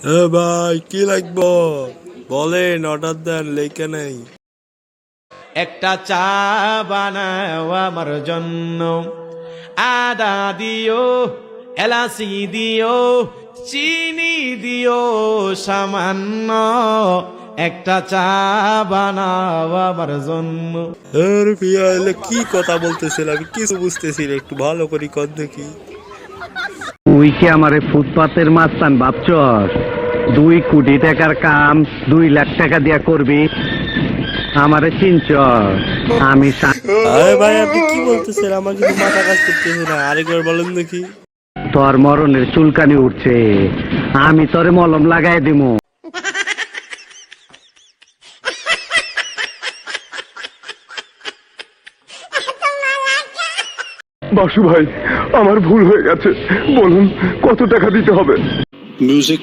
ভাই কি লাগবো বলেন, অর্ডার দেন, লেখা নেই। একটা চা বানাও আমার জন্য, আদা দিও, এলাচি দিও, চিনি দিও সামান্য। একটা চা বানাও আমার জন্য। পিয়া এলে কি কথা বলতেছিল, আমি কিছু বুঝতেছি না, একটু ভালো করে কর দেখি। তুই কি আমারে ফুটপাতের মাস্তান ভাবছস? 2 কোটি টাকার কাম 2 লাখ টাকা দিয়া করবি? আমারে চিনছস? আমি আরে ভাই আপনি কি বলতেছেন, আমার কিন্তু মাথা কাজ করতেছে না, আরেকবার বলেন দেখি। তোর মরণের চুলকানি উঠছে, আমি তোরে মলম লাগাই দিমু। বাসু ভাই, আমার ভুল হয়ে গেছে, বলুন কত টাকা দিতে হবে? মিউজিক।